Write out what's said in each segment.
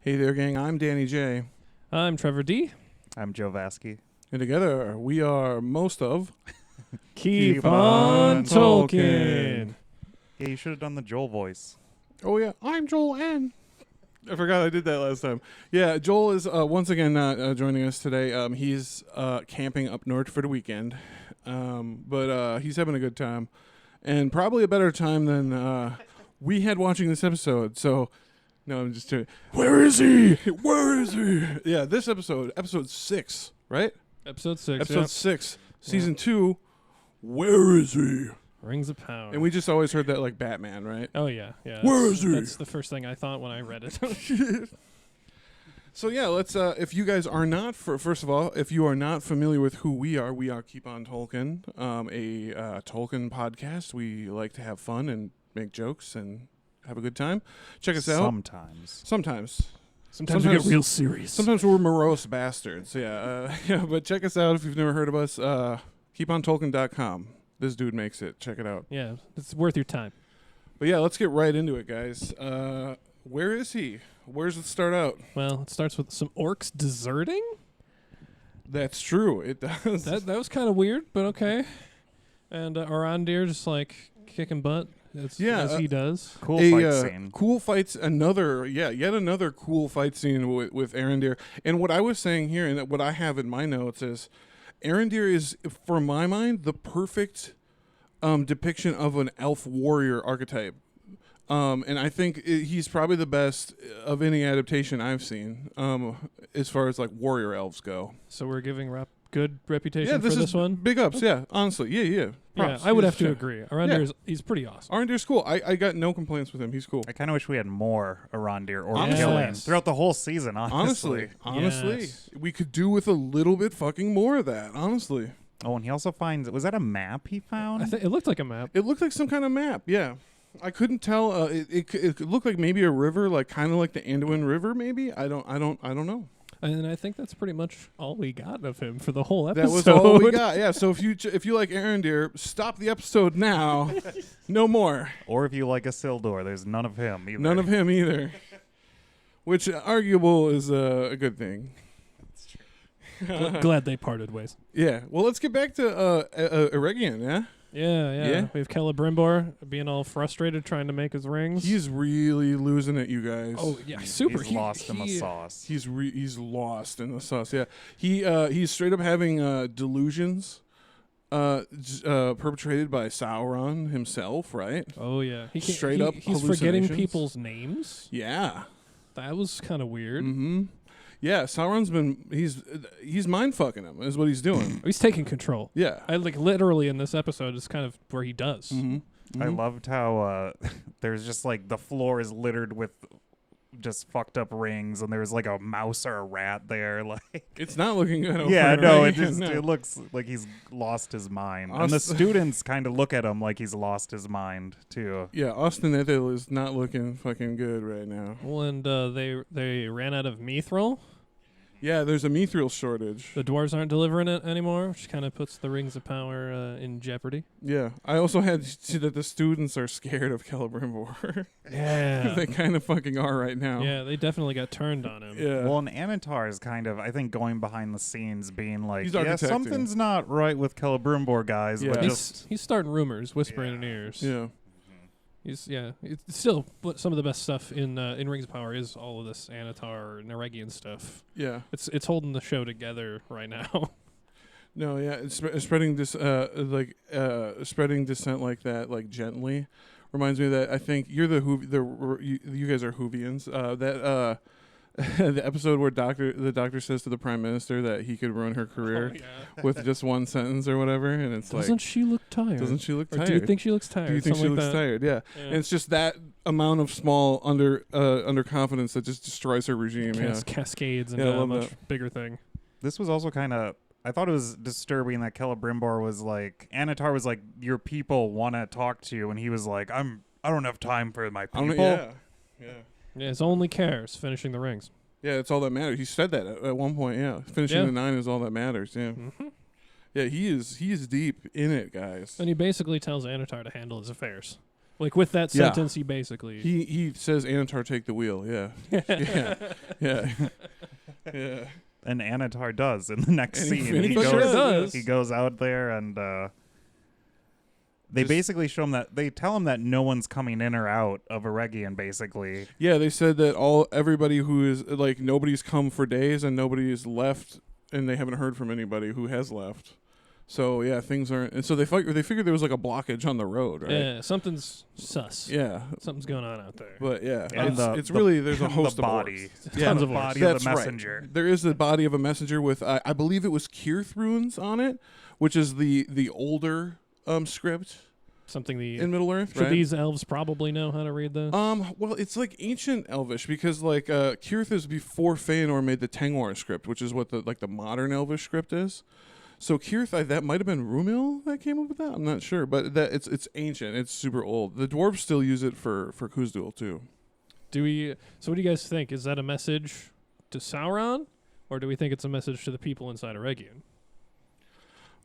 Hey there, gang. I'm Danny J. I'm Trevor D. I'm Joe Vasky. And together we are most of Keep on Tolkien. Yeah, you should have done the Joel voice. Oh, yeah. I'm Joel N. I forgot I did that last time. Yeah, Joel is once again not joining us today. He's camping up north for the weekend. But he's having a good time. And probably a better time than we had watching this episode. So, no, I'm just kidding. Where is he? Where is he? Yeah, this episode 6, right? Episode 6. Episode 6, Season 2. Where is he? Rings of Power. And we just always heard that like Batman, right? Oh, yeah. Where is he? That's the first thing I thought when I read it. So yeah, let's. If you guys are not, first of all, if you are not familiar with who we are Keep on Tolkien, a Tolkien podcast. We like to have fun and make jokes and have a good time. Check us out. Sometimes we get real serious. Sometimes we're morose bastards. Yeah, yeah. But check us out if you've never heard of us. KeepOnTolkien.com. This dude makes it. Check it out. Yeah, it's worth your time. But yeah, let's get right into it, guys. Where is he? Where does it start out? Well, it starts with some orcs deserting. That's true. It does. That was kind of weird, but okay. And Arondir just like kicking butt. As he does. Cool fight scene. Cool fights. Yet another cool fight scene with Arondir. And what I was saying here, and what I have in my notes is, Arondir is, for my mind, the perfect depiction of an elf warrior archetype. And I think he's probably the best of any adaptation I've seen, as far as like warrior elves go. So we're giving good reputation for this one? Big ups, yeah. Honestly, yeah. Props. Yeah, I would have to agree. Arondir he's pretty awesome. Arondir's cool. I got no complaints with him. He's cool. I kind of wish we had more Arondir or Yes. killing throughout the whole season, honestly. Honestly. We could do with a little bit fucking more of that, honestly. Oh, and he also finds, was that a map he found? I think it looked like a map. It looked like some kind of map, yeah. I couldn't tell. It looked like maybe a river, like kind of like the Anduin River, maybe. I don't know. And I think that's pretty much all we got of him for the whole episode. That was all we got. Yeah. So if you like Arondir, stop the episode now. No more. Or if you like Isildur, there's none of him either. None of him either. Which arguable is a good thing. That's true. Glad they parted ways. Yeah. Well, let's get back to Eregion. Yeah. Yeah. We have Celebrimbor being all frustrated trying to make his rings. He's really losing it, you guys. Oh yeah, super. He's lost in the sauce. He's lost in the sauce. Yeah, he's straight up having delusions, perpetrated by Sauron himself. Right. Oh yeah, He's forgetting people's names. Yeah, that was kind of weird. Mm-hmm. Yeah, Sauron's he's mind fucking him is what he's doing. He's taking control. Yeah, I like literally in this episode is kind of where he does. Mm-hmm. Mm-hmm. I loved how there's just like the floor is littered with just fucked up rings, and there's like a mouse or a rat there. Like it's not looking good. It looks like he's lost his mind, and the students kind of look at him like he's lost his mind too. Yeah, Austin Ethel is not looking fucking good right now. Well, and they ran out of mithril. Yeah, there's a mithril shortage. The dwarves aren't delivering it anymore, which kind of puts the Rings of Power in jeopardy. Yeah, I also had to see that the students are scared of Celebrimbor. Yeah. They kind of fucking are right now. Yeah, they definitely got turned on him. Yeah. Well, and Anatar is kind of, I think, going behind the scenes being like, yeah, something's not right with Celebrimbor, guys. Yeah. But he's starting rumors, whispering in ears. Yeah. It's still some of the best stuff in Rings of Power is all of this Anatar and Eregion stuff. Yeah, it's holding the show together right now. No, yeah, it's spreading spreading dissent like that, like gently, reminds me that I think you're you guys are Whovians. The episode where the doctor says to the prime minister that he could ruin her career with just one sentence or whatever, and it's doesn't she look tired? Doesn't she look tired? Or do you think she looks tired? Do you think she looks tired? Yeah. And it's just that amount of small underconfidence that just destroys her regime. Cascades into a much bigger thing. This was also kind of, I thought it was disturbing that Celebrimbor was like, Anatar was like, your people want to talk to you, and he was like, I don't have time for my people. Yeah. Yeah, his only care is finishing the rings. Yeah, it's all that matters. He said that at one point. Yeah, finishing the 9 is all that matters. Yeah, Yeah, he is deep in it, guys. And he basically tells Anatar to handle his affairs. Like with that Yeah. sentence, he basically He says Anatar take the wheel. Yeah. Yeah. Yeah. And Anatar does in the next And scene. he He sure goes, does. he goes out there and they Just- basically show him that they tell him that no one's coming in or out of Eregion, basically. Yeah, they said that everybody who is like nobody's come for days and nobody's left, and they haven't heard from anybody who has left. So yeah, things aren't. And so they figured there was like a blockage on the road, right? yeah, something's sus. Yeah, Something's going on out there. but yeah, And it's really there's a host the of body. orcs. Yeah, Tons the of orcs. body of That's the right. messenger. There is the body of a messenger with I believe it was Kirth runes on it, which is the older script Something the in Middle Earth. should Right? these elves probably know how to read this? Well, it's like ancient Elvish because like Kirth is before Feanor made the Tengwar script, which is what the modern Elvish script is. So Kirth, that might have been Rumil that came up with that. I'm not sure, but that it's ancient. It's super old. The dwarves still use it for Khuzdul too. So what do you guys think? Is that a message to Sauron, or do we think it's a message to the people inside Eregion?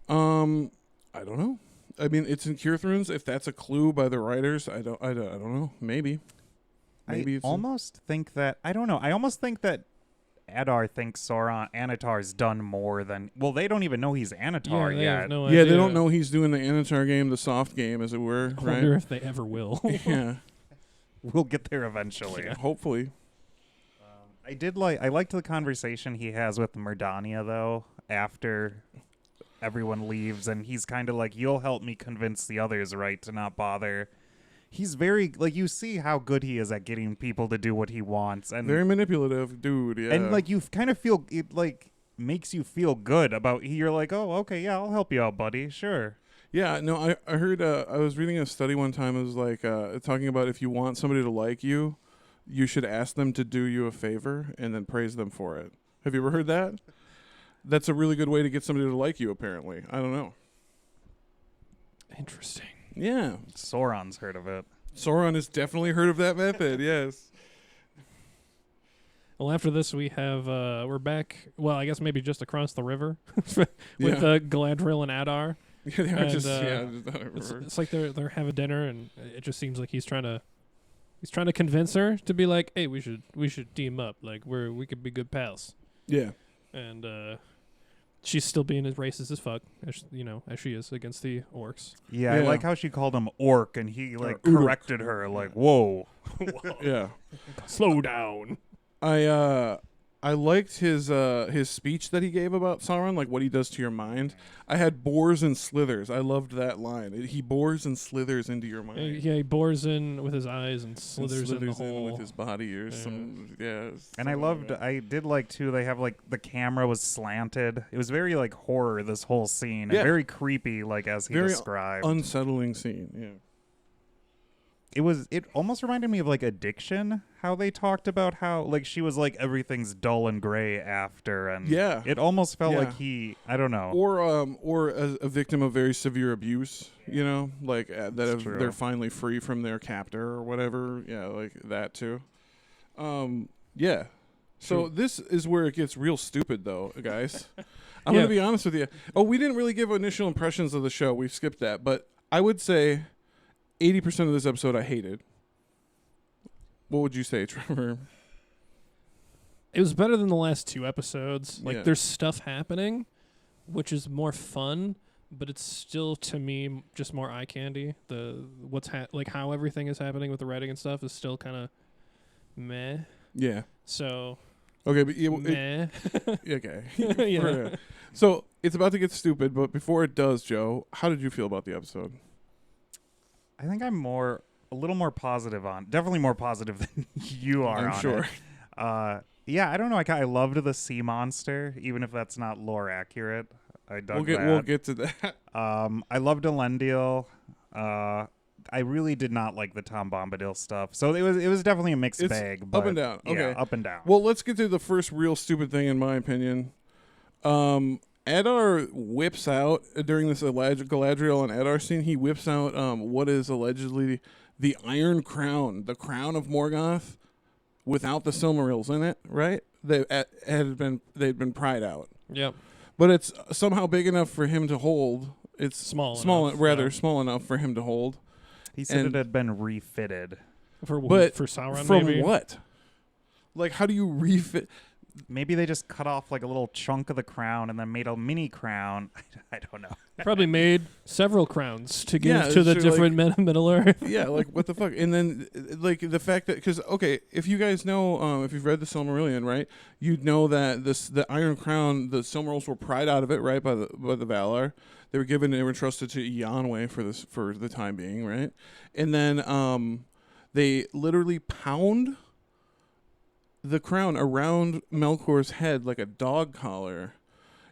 I don't know. I mean, it's in Kirth runes. If that's a clue by the writers, I don't know. Maybe it's almost think that I don't know. I almost think that Adar thinks Anatar's done more than. Well, they don't even know he's Anatar they have yet. no yeah, idea. they don't know he's doing the Anatar game, the soft game, as it were. I Right? wonder if they ever will. Yeah, We'll get there eventually. hopefully. I liked the conversation he has with Murdania though after everyone leaves, and he's kind of like, "You'll help me convince the others, right, to not bother." He's very like you see how good he is at getting people to do what he wants, and Very manipulative, dude. Yeah, and like you kind of feel it like makes you feel good about. You're like, "Oh, okay, yeah, I'll help you out, buddy. Sure." Yeah, no, I heard, I was reading a study one time. It was like talking about if you want somebody to like you, you should ask them to do you a favor and then praise them for it. Have you ever heard that? That's a really good way to get somebody to like you, apparently. I don't know. Interesting. Yeah. Sauron's heard of it. Sauron has definitely heard of that method, yes. Well, after this, we have we're back. Well, I guess maybe just across the river with Yeah. Galadriel and Adar. Yeah, they are And, just, It's like they're having dinner, and it just seems like he's trying to convince her to be like, hey, we should team up. Like we could be good pals. yeah. And she's still being as racist as fuck, as she is against the orcs. Yeah, I Yeah. like how she called him orc, and he like Uruk. corrected her, like, "Whoa." Yeah. Slow down. I liked his speech that he gave about Sauron, like what he does to your mind. I had bores and slithers. I loved that line. He bores and slithers into your mind. Yeah, he bores in with his eyes and And slithers in the hole. with his body or Yeah. some And I loved, I did like too. They have like the camera was slanted. It was very like horror. This whole scene, and Yeah. very creepy, like as he Very described. unsettling scene. Yeah. It almost reminded me of like Addiction. How they talked about how like she was like everything's dull and gray after, and Yeah. it almost felt Yeah. like I don't know. Or a victim of very severe abuse, like true. they're finally free from their captor or whatever. Yeah, like that too. Yeah. So this is where it gets real stupid, though, guys. I'm Yeah. gonna be honest with you. Oh, we didn't really give initial impressions of the show. We've skipped that, but I would say 80% of this episode I hated. What would you say, Trevor? It was better than the last two episodes. Like Yeah. there's stuff happening, which is more fun, but it's still to me just more eye candy. Like how everything is happening with the writing and stuff is still kind of meh. Yeah. So Okay, but meh. okay. Yeah. So it's about to get stupid, but before it does, Joe, how did you feel about the episode? I think I'm a little more positive definitely more positive than you are. I'm on sure. It. Yeah, I don't know. I loved the sea monster, even if that's not lore accurate. I dug that. We'll get to that. I loved Elendil. I really did not like the Tom Bombadil stuff. So it was definitely a mixed It's bag. up But and down. yeah, Okay. up and down. Well, let's get to the first real stupid thing, in my opinion. Adar whips out during this Galadriel and Adar scene. He whips out what is allegedly the Iron Crown, the crown of Morgoth, without the Silmarils in it. Right? They'd been pried out, Yep. but it's somehow big enough for him to hold. It's Small small enough, rather yeah. small enough for him to hold. He said And- it had been refitted. for Sauron. From maybe? what? Like, how do you refit? Maybe they just cut off like a little chunk of the crown and then made a mini crown. I don't know. Probably made several crowns to give Yeah, to the so, different Middle Earth. Yeah, like what the fuck? And then like the fact that because okay, if you guys know, if you've read the Silmarillion, right, you'd know that the Iron Crown, the Silmarils were pried out of it, right, by the Valar. They were given, they were entrusted to Eonwë for the time being, right, and then they literally pound the crown around Melkor's head like a dog collar.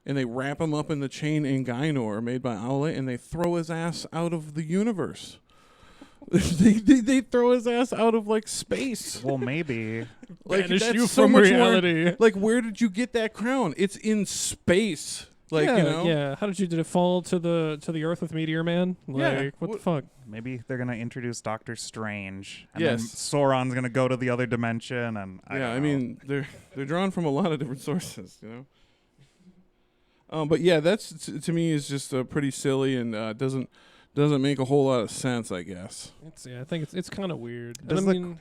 And they wrap him up in the chain in Gainor made by Aule, and they throw his ass out of the universe. they throw his ass out of like space. Well, maybe. Like Banish that's you so from much reality. More, like where did you get that crown? It's in space. Like yeah, you know. yeah. How did it fall to the Earth with Meteor Man? Like, Yeah. what the fuck? Maybe they're gonna introduce Doctor Strange, and Yes. then Sauron's gonna go to the other dimension, and I Yeah, don't I know. mean they're drawn from a lot of different sources, you know. But yeah, that's to me is just pretty silly and doesn't make a whole lot of sense, I guess. I think it's kind of weird. And Does I the- mean,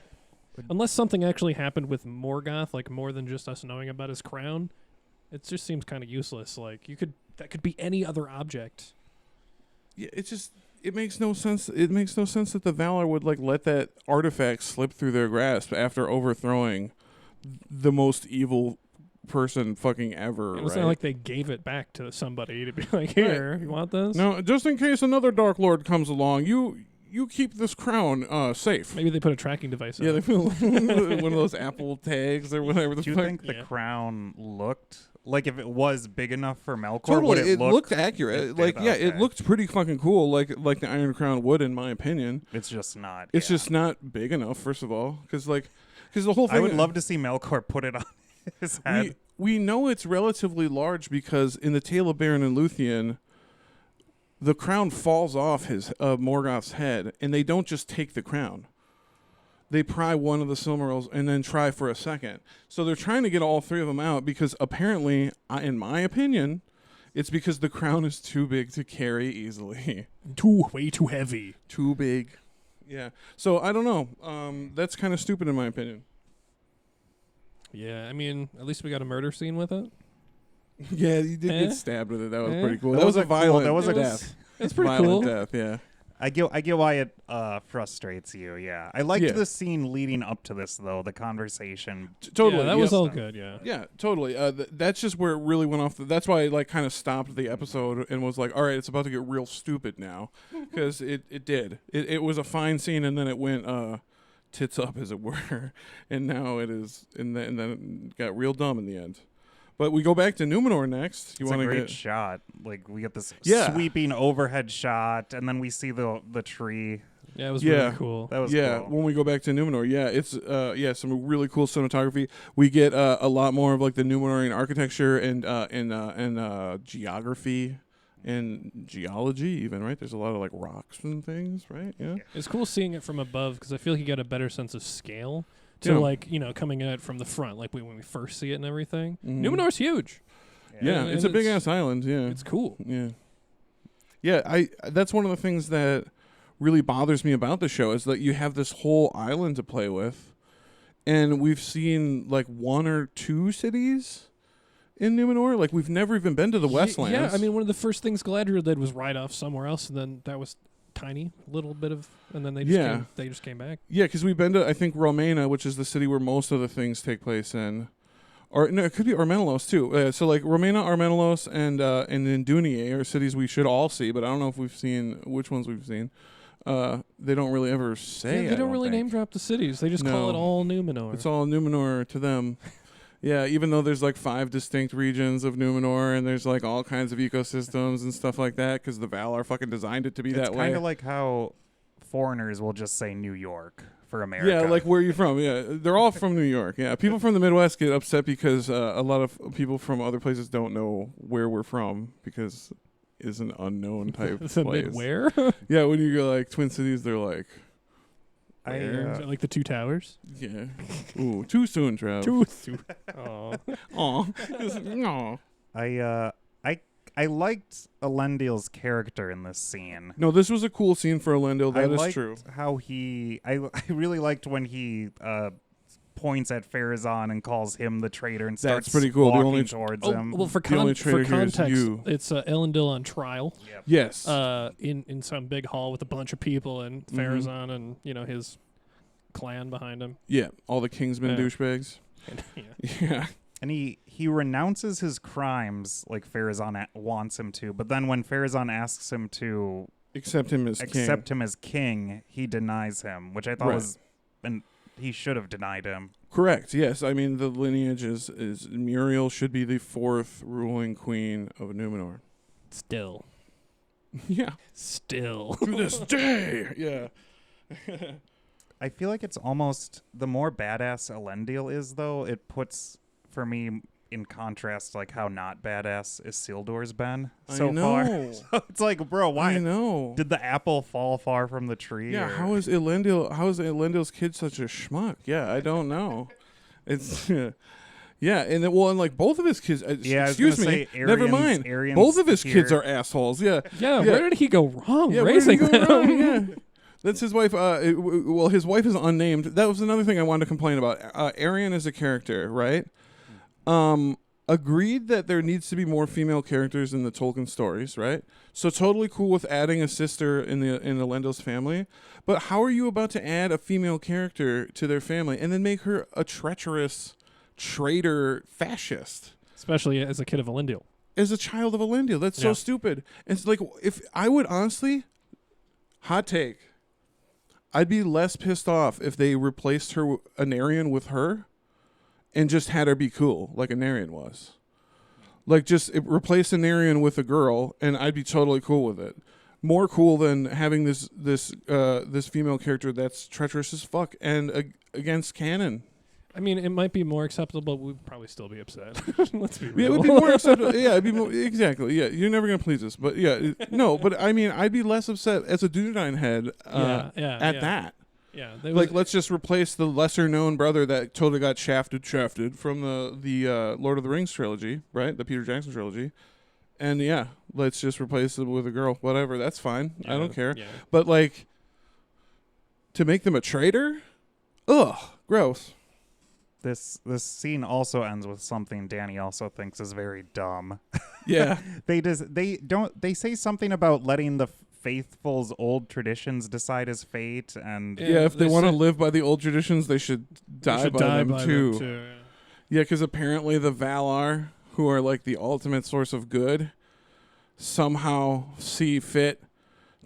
unless something actually happened with Morgoth, like more than just us knowing about his crown, it just seems kind of useless. Like that could be any other object. Yeah, it makes no sense. It makes no sense that the Valar would like let that artifact slip through their grasp after overthrowing the most evil person fucking ever. And it's right? not like they gave it back to somebody to be like, here, you want this? No, just in case another Dark Lord comes along, you keep this crown safe. Maybe they put a tracking device. Yeah, on they it. put one of those Apple tags or whatever the Do you fuck. think the Yeah. crown looked like if it was big enough for Melkor? Totally, would it look looked accurate. it did, Like, yeah, it okay. looked pretty fucking cool. Like the Iron Crown would, in my opinion. It's just not. It's yeah. just not big enough. First of all, because the whole thing. I would love to see Melkor put it on his head. We know it's relatively large because in the Tale of Beren and Luthien, the crown falls off his Morgoth's head, and they don't just take the crown. They pry one of the Silmarils and then try for a second. So they're trying to get all three of them out because apparently, in my opinion, it's because the crown is too big to carry easily. Way too heavy. Too big. Yeah. So I don't know. That's kind of stupid in my opinion. Yeah, I mean, at least we got a murder scene with it. Yeah, you did Eh? get stabbed with it. That was Eh? pretty cool. That That was was a a cool- violent that was a- death. It's pretty Violent cool. death, yeah. I get why it frustrates you. Yeah, I liked Yeah. the scene leading up to this though. The conversation. Totally. Yeah, that yes. was all good. Yeah. Yeah, totally. That's just where it really went off. That's why I like kind of stopped the episode and was like, all right, it's about to get real stupid now. Because it did. It was a fine scene and then it went tits up, as it were. And now it is, and then it got real dumb in the end. But we go back to Numenor next. You It's a want to great get... shot. Like we get this Yeah. sweeping overhead shot, and then we see the tree. Yeah, it was Yeah. really cool. That was Yeah, cool. when we go back to Numenor, yeah, it's some really cool cinematography. We get a lot more of like the Numenorian architecture and geography and geology, even, right? There's a lot of like rocks and things, right? Yeah. It's cool seeing it from above because I feel like you get a better sense of scale to Yeah. like coming at it from the front, like when we first see it and everything. Mhm. Numenor's huge. Yeah, And it's a big it's- ass island. Yeah, It's cool. yeah, yeah. That's one of the things that really bothers me about the show is that you have this whole island to play with, and we've seen like one or two cities in Numenor. Like we've never even been to the Westlands. Yeah, I mean, one of the first things Galadriel did was ride off somewhere else, and then that was tiny, little bit of, and then they just came back. yeah, because we've been to I think Romena, which is the city where most of the things take place in. Or no, it could be Armenelos too. So like Romena, Armenelos, and then Dunier are cities we should all see, but I don't know if we've seen which ones we've seen. They don't really ever say. Yeah, they I don't really think. name drop the cities. They just call it No. all Numenor. It's all Numenor to them. Yeah, even though there's like 5 distinct regions of Numenor, and there's like all kinds of ecosystems and stuff like that, because the Valar fucking designed it to be It's that way. kind of like how foreigners will just say New York for America. Yeah, like where are you from? Yeah, they're all from New York. Yeah, people from the Midwest get upset because a lot of people from other places don't know where we're from because it's an unknown type It's a place. mid where? Yeah, when you go like Twin Cities, they're like, I, where? Is it like the two towers? yeah, ooh, too soon, Trav. Aw. Aw, Aw. I I liked Elendil's character in this scene. No, this was a cool scene for Elendil. I That is liked true. how I really liked when he points at Farazan and calls him the traitor and starts That's pretty cool. The walking only towards Oh, him. well, for, The only traitor here is context, you. it's Elendil on trial. Yep. Yes. In some big hall with a bunch of people and Farazan and his clan behind him. Yeah. All the Kingsmen Yeah. douchebags. And, Yeah. And he renounces his crimes like Farazan wants him to, but then when Farazan asks him to Accept him as accept king. him as king, he denies him, which I thought Right. was, and he should have denied him. Correct. Yes. I mean, the lineage is Muriel should be the 4th ruling queen of Numenor. Still. Yeah. Still. To this day. Yeah. I feel like it's almost the more badass Elendil is, though, it puts for me in contrast like how not badass Isildur's been so I know. far. So it's like, bro, why I know. did the apple fall far from the tree? Yeah, or- how is Elendil's kid such a schmuck? Yeah, I don't know. It's yeah, and like both of his kids. Yeah, I was excuse gonna me. say Never Arian's- mind. Arian's Both of his kids here. are assholes. Yeah, Yeah, Yeah. where did he go wrong yeah. Where did he raising go them? wrong? Yeah. That's his wife. Well, his wife is unnamed. That was another thing I wanted to complain about. Arian is a character, right? Agreed that there needs to be more female characters in the Tolkien stories, right? So totally cool with adding a sister in Elendil's family. But how are you about to add a female character to their family and then make her a treacherous traitor fascist? Especially as a kid of Elendil. As a child of Elendil. That's so Yeah. stupid. It's like, if I would honestly, hot take, I'd be less pissed off if they replaced her, Anarian, with her and just had her be cool like Anarian was. Like, just replace Anarian with a girl and I'd be totally cool with it. More cool than having this female character that's treacherous as fuck and against canon. I mean, it might be more acceptable, but we'd probably still be upset. Let's be Yeah, real. it would be more acceptable. Yeah, it'd be more, exactly. Yeah, you're never gonna please us, but yeah, no. But I mean, I'd be less upset as a Dunedain head at that. Yeah, Like, let's just replace the lesser-known brother that totally got shafted from the Lord of the Rings trilogy, right? The Peter Jackson trilogy, and yeah, let's just replace it with a girl. Whatever, that's fine. I don't care. Yeah. But like, to make them a traitor, ugh, gross. This scene also ends with something Danny also thinks is very dumb. Yeah. They say something about letting the faithful's old traditions decide his fate, and Yeah, if they they want to said- live by the old traditions, they should die by them too. yeah. Yeah, because apparently the Valar, who are like the ultimate source of good, somehow see fit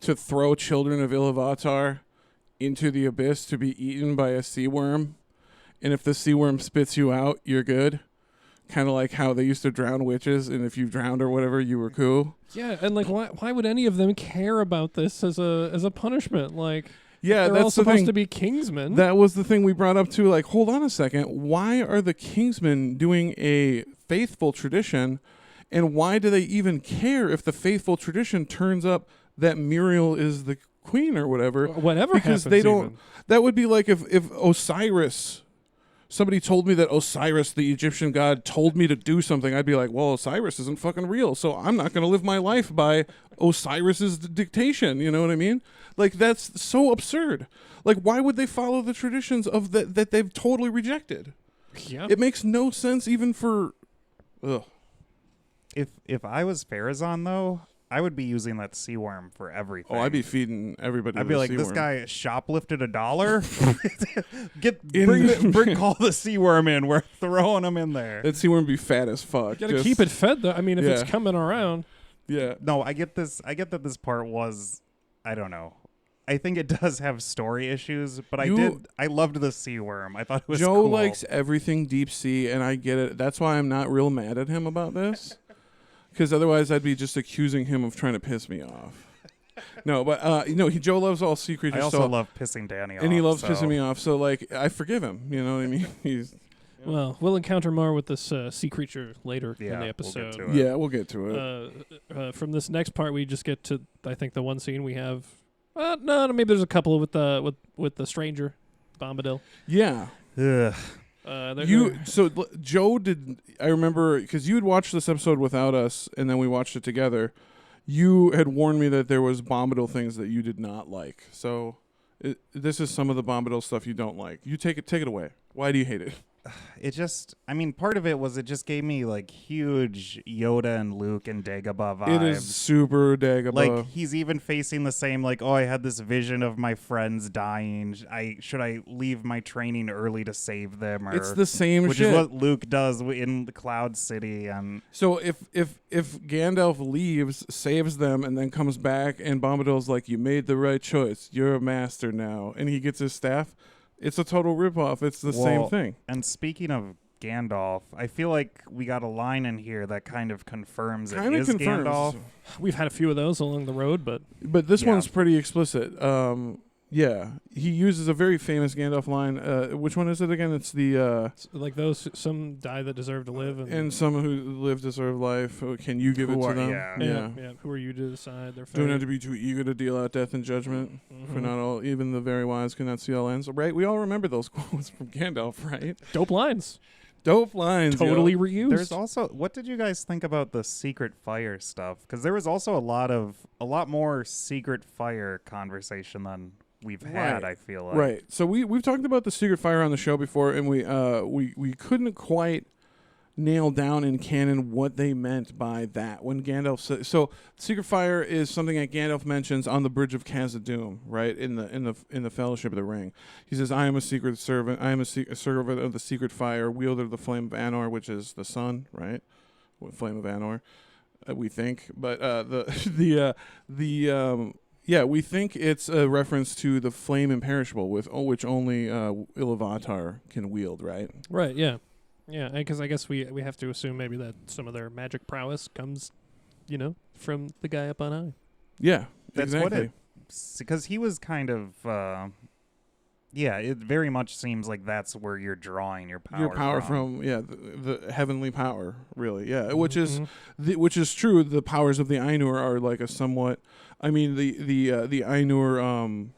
to throw children of Ilúvatar into the abyss to be eaten by a sea worm. And if the sea worm spits you out, you're good. Kind of like how they used to drown witches, and if you drowned or whatever, you were cool. Yeah, and like, why would any of them care about this as a punishment? Like, Yeah, they're all that's the supposed thing. to be kingsmen. That was the thing we brought up too. Like, hold on a second. Why are the Kingsmen doing a faithful tradition, and why do they even care if the faithful tradition turns up that Muriel is the queen or whatever? Whatever Because happens, they don't. even. That would be like if Osiris. Somebody told me that Osiris, the Egyptian god, told me to do something. I'd be like, well, Osiris isn't fucking real, so I'm not going to live my life by Osiris's dictation. You know what I mean? Like, that's so absurd. Like, why would they follow the traditions of that they've totally rejected? Yeah. It makes no sense even for... Ugh. if I was Farazan though, I would be using that sea worm for everything. Oh, I'd be feeding everybody I'd be the like, sea this worm. guy shoplifted $1. In- bring call the sea worm in. We're throwing him in there. That sea worm would be fat as fuck. You gotta Just- keep it fed, though. I mean, if it's Yeah. coming around. Yeah. No, I get that this part was, I don't know. I think it does have story issues, but I loved the sea worm. I thought it was Joe cool. likes everything deep sea, and I get it. That's why I'm not real mad at him about this. Because otherwise, I'd be just accusing him of trying to piss me off. No, but Joe loves all sea creatures. I also so, love pissing Danny off. and he loves so. pissing me off. So like, I forgive him. You know what I mean? He's Well, we'll encounter more with this sea creature later Yeah, in the we'll episode. get to it. yeah. We'll get to it. From this next part, we just get to, I think, the one scene we have. No, maybe there's a couple with the stranger, Bombadil. Yeah. Ugh. Joe did. I remember because you had watched this episode without us, and then we watched it together. You had warned me that there was Bombadil things that you did not like. So this is some of the Bombadil stuff you don't like. You take it away. Why do you hate it? It just, I mean, part of it was it just gave me like huge Yoda and Luke and Dagobah vibes. It is super Dagobah. Like he's even facing the same, like, oh, I had this vision of my friends dying. Should I leave my training early to save them? Or, it's the same which shit. is what Luke does in the Cloud City. So if Gandalf leaves, saves them, and then comes back, and Bombadil's like, "You made the right choice. You're a master now," and he gets his staff. It's a total ripoff. It's the same thing. And speaking of Gandalf, I feel like we got a line in here that kind of confirms Gandalf. We've had a few of those along the road, but this one's pretty explicit. Yeah, he uses a very famous Gandalf line. Which one is it again? It's the like those some die that deserve to live, and some who live deserve life. Can you give it to them? Yeah. Who are you to decide their fate? Don't have to be too eager to deal out death and judgment. For not all, even the very wise cannot see all ends. Right? We all remember those quotes from Gandalf, right? Dope lines. Dope lines. Totally reused. There's also, what did you guys think about the Secret Fire stuff? Because there was also a lot more Secret Fire conversation than we've had, I feel like. Right. So we've talked about the Secret Fire on the show before, and we couldn't quite nail down in canon what they meant by that when Gandalf said. So Secret Fire is something that Gandalf mentions on the bridge of Khazad-dûm, right, in the Fellowship of the Ring. He says, "I am a secret servant. I am a servant of the Secret Fire, wielder of the Flame of Anor," which is the sun, right? Flame of Anor, we think, but yeah, we think it's a reference to the flame imperishable, which only Iluvatar can wield, right? Right, yeah. Yeah, because I guess we have to assume maybe that some of their magic prowess comes, from the guy up on high. Yeah, that's exactly. Because he was kind of, it very much seems like that's where you're drawing your power. Your power from the heavenly power, really, yeah. Which is true. The powers of the Ainur are like a somewhat. I mean, the Ainur,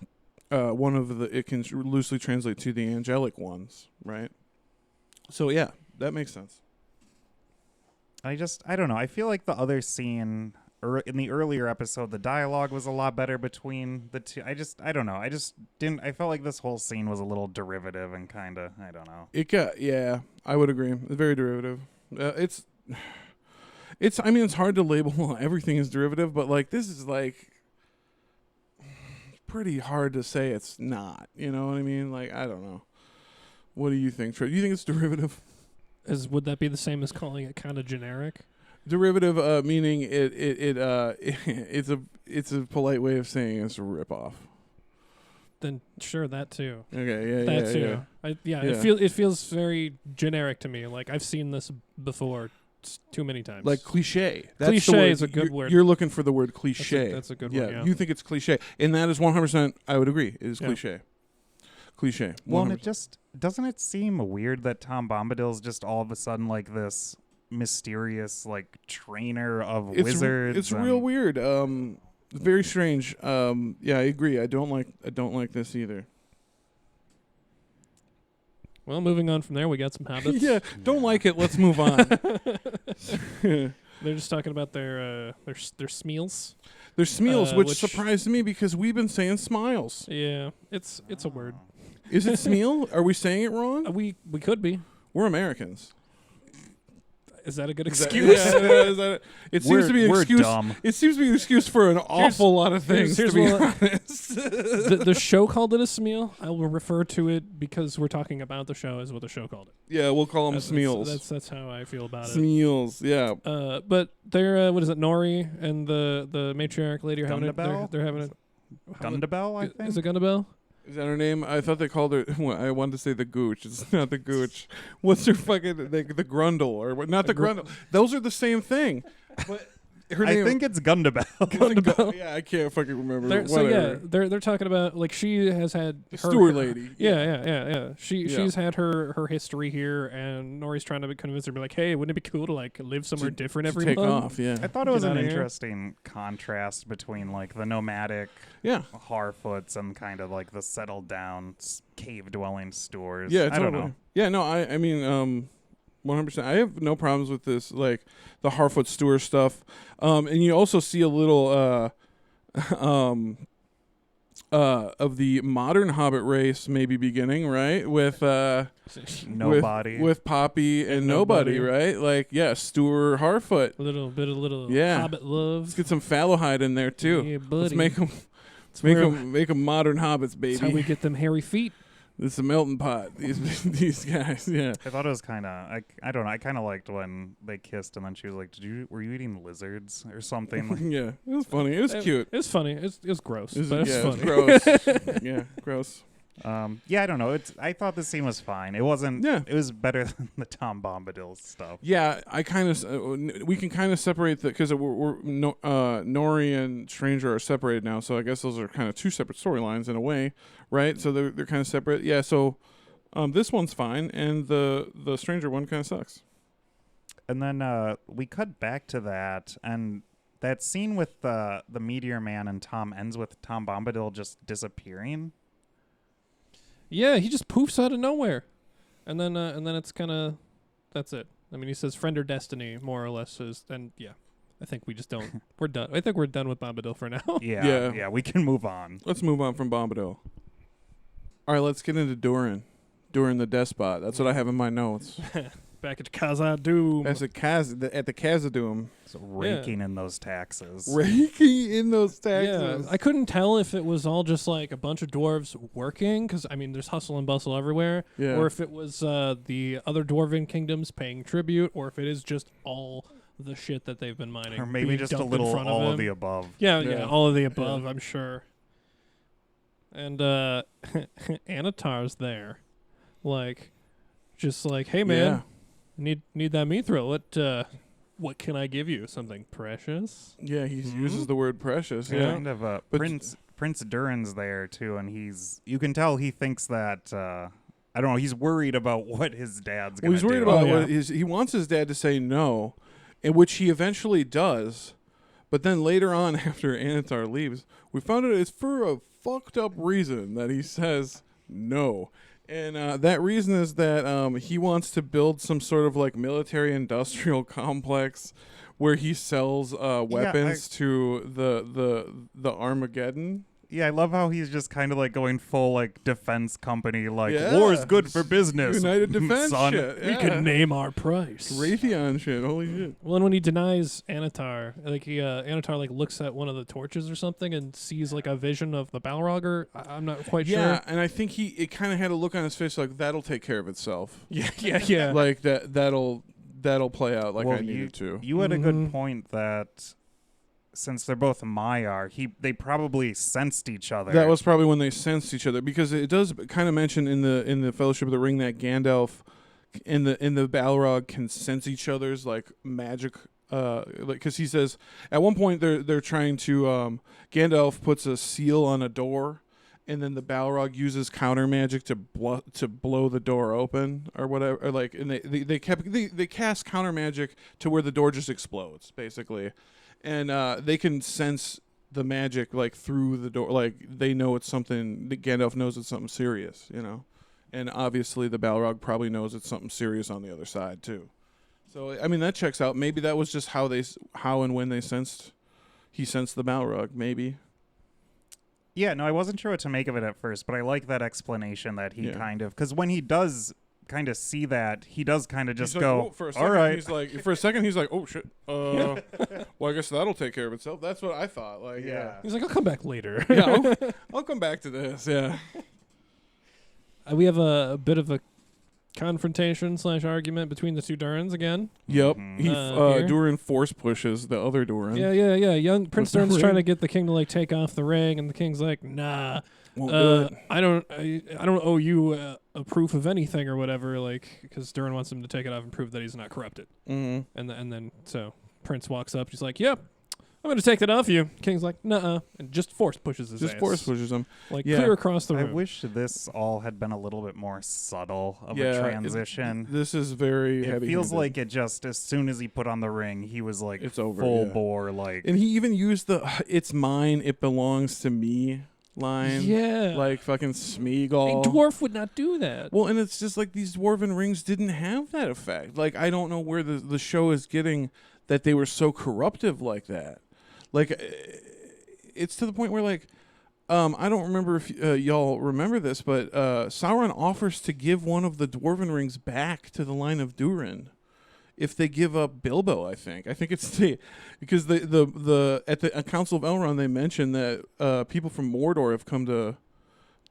one of the, it can loosely translate to the angelic ones, right? So yeah, that makes sense. I don't know. I feel like the other scene in the earlier episode, the dialogue was a lot better between the two. I don't know. I felt like this whole scene was a little derivative and kind of, I don't know. I would agree. Very derivative. It's hard to label everything as derivative, but like this is like pretty hard to say it's not. You know what I mean? Like, I don't know. What do you think, Trey? Do you think it's derivative? Would that be the same as calling it kind of generic? Derivative, meaning it's a polite way of saying it's a ripoff. Then sure, that too. Okay, that too. Yeah. It feels very generic to me. Like I've seen this before too many times. Like cliche. Cliche is a good word. You're looking for the word cliche. That's a good word. Yeah, you think it's cliche, and that is 100%. I would agree. It is cliche. Cliche. 100%. Well, and it just doesn't it seem weird that Tom Bombadil's just all of a sudden like this mysterious like trainer of wizards. It's real weird. Very strange. Yeah, I agree. I don't like this either. Well, moving on from there, we got some hobbits. Don't like it. Let's move on. They're just talking about their smeals. Their smeals, which surprised me because we've been saying smiles. Yeah, it's a word. Is it smeal? Are we saying it wrong? We could be. We're Americans. Is that a good excuse? It seems to be an excuse. Dumb. It seems to be an excuse for an awful lot of things. To be honest, the show called it a smeal. I will refer to it because we're talking about the show as what the show called it. Yeah, we'll call them smeals. That's how I feel about it. Smeals, yeah. But they're what is it? Nori and the matriarch lady are having they're having a Gundabel, I think. Is it Gundabel? Is that her name? I thought they called her. Well, I wanted to say the Gooch. It's not the Gooch. What's her fucking the Grundle or what? Not the Grundle. Those are the same thing. But her I name. think it's Gundabel. Yeah, I can't fucking remember. So Whatever. they're talking about like she has had her Steward lady. Yeah. Yeah. She's had her history here, and Nori's trying to convince her, be like, hey, wouldn't it be cool to like live somewhere different every take month? off. Yeah. I thought it was Get an outta here. interesting contrast between like the nomadic Yeah. Harfoots and kind of like the settled down cave dwelling stores. Yeah. I Totally. don't know. Yeah. No. I mean. 100%. I have no problems with this, like the Harfoot Stewart stuff. And you also see a little of the modern Hobbit race maybe beginning, right? With Nobody. with Poppy and Nobody, right? Like, yeah, Stewart Harfoot. A little Yeah. Hobbit love. Let's get some Fallowhide in there too. Yeah, buddy. Let's make them make them modern hobbits, baby. That's how we get them hairy feet. It's a melting pot. These guys, yeah. I thought it was kind of I don't know. I kind of liked when they kissed and then she was like, were you eating lizards or something?" Like, Yeah, it was funny. It was cute. It's funny. It was gross, It was, but it's yeah, funny. it was gross. Yeah, gross. yeah, I don't know. I thought the scene was fine. It wasn't. Yeah. It was better than the Tom Bombadil stuff. Yeah, I kind of we can kind of separate the because Nori and Stranger are separated now, so I guess those are kind of two separate storylines in a way, right? So they're kind of separate. Yeah, so this one's fine, and the Stranger one kind of sucks. And then we cut back to that, and that scene with the Meteor Man and Tom ends with Tom Bombadil just disappearing. Yeah, he just poofs out of nowhere, and then it's kind of that's it. I mean, he says "friend or destiny" more or less, and yeah, I think we just don't. We're done. I think we're done with Bombadil for now. Yeah, we can move on. Let's move on from Bombadil. All right, let's get into Durin. Durin the Despot. That's what I have in my notes. Back at Khazad-dûm. That's at the Khazad-dûm. So raking in those taxes. Raking in those taxes. Yeah, I couldn't tell if it was all just like a bunch of dwarves working, because I mean, there's hustle and bustle everywhere, Yeah. or if it was the other dwarven kingdoms paying tribute, or if it is just all the shit that they've been mining. Or maybe being just a dumped in little front all of of him. the above. Yeah, all of the Yeah. above, I'm sure. And Anatar's there, like, just like, hey man, need that mithril. What can I give you? Something precious? Yeah, he uses the word precious. Yeah. Yeah. Kind of But- Prince Durin's there too, and you can tell he thinks that I don't know, he's worried about what his dad's Well, gonna he's worried do. about Oh, what he wants his dad to say no, in which he eventually does. But then later on, after Anatar leaves, we found out it's for a fucked up reason that he says no. And that reason is that he wants to build some sort of like military industrial complex where he sells weapons to the Armageddon. Yeah, I love how he's just kind of like going full like defense company, like Yeah. war is good for business. United Defense son. shit. We Yeah. can name our price. Raytheon shit. Holy shit. Well, and when he denies Anatar, like Anatar like looks at one of the torches or something and sees like a vision of the Balrog, or I'm not quite Yeah, sure. and I think it kind of had a look on his face like that'll take care of itself. Yeah. Like that'll play out like Well, I needed to. You had a good Mhm. point that since they're both Maiar, they probably sensed each other. That was probably when they sensed each other, because it does kind of mention in the Fellowship of the Ring that Gandalf and the Balrog can sense each other's like magic. Like, because he says at one point they're trying to Gandalf puts a seal on a door, and then the Balrog uses counter magic to blow the door open or whatever. Or like, and they cast counter magic to where the door just explodes basically, and they can sense the magic like through the door. Like they know it's something. Gandalf knows it's something serious, you know, and obviously the Balrog probably knows it's something serious on the other side too. So I mean that checks out. Maybe that was just how and when he sensed the Balrog. Maybe. Yeah, no, I wasn't sure what to make of it at first, but I like that explanation that he Yeah. kind of, because when he does kind of see that, he does kind of just He's like, go, "Oh," for a all second, right. He's like, for a second, he's like, oh shit. Well, I guess that'll take care of itself. That's what I thought. Like, yeah, He's like, I'll come back later. yeah. I'll come back to this. Yeah. We have a bit of a confrontation / argument between the two Durins again. Yep. Mhm. He Here. Durin force pushes the other Durin. Yeah. Young Prince the Durin's trying ring. to get the king to like take off the ring, and the king's like, nah. Won't do it. I don't owe you a proof of anything or whatever, like, because Durin wants him to take it off and prove that he's not corrupted. Mm-hmm. And then so Prince walks up, he's like, "Yep, I'm going to take that off you. King's like, nuh-uh. And just force pushes his Just ass. force pushes him. Like, Yeah. clear across the I room. wish this all had been a little bit more subtle of Yeah, a transition. This is very It heavy. feels like it just, as soon as he put on the ring, he was like It's over, full yeah. bore, like. And he even used the "It's mine, it belongs to me" line. Yeah. Like fucking A Smeagol. dwarf would not do that. Well, and it's just like these dwarven rings didn't have that effect. Like, I don't know where the show is getting that they were so corruptive like that. Like, it's to the point where, like, I don't remember if y'all remember this, but Sauron offers to give one of the dwarven rings back to the line of Durin if they give up Bilbo. I think it's because the at the Council of Elrond they mentioned that people from Mordor have come to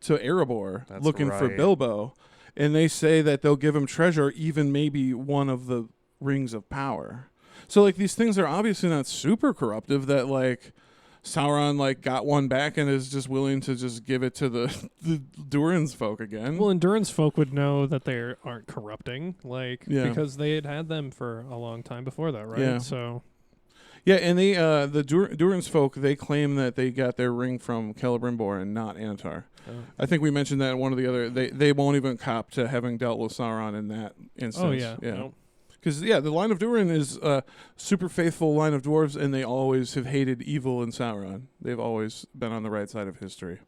Erebor That's looking for right. Bilbo, and they say that they'll give him treasure, even maybe one of the rings of power. So like these things are obviously not super corruptive. That like Sauron like got one back and is just willing to just give it to the Durin's folk again. Well, endurance folk would know that they aren't corrupting, like, Yeah. because they had them for a long time before that, right? Yeah. So, Yeah, and they the Durin's folk, they claim that they got their ring from Celebrimbor and not Antar. I think we mentioned that in one of the other. They won't even cop to having dealt with Sauron in that instance. oh yeah, yeah. no. Because the line of Durin is a super faithful line of dwarves, and they always have hated evil and Sauron. They've always been on the right side of history,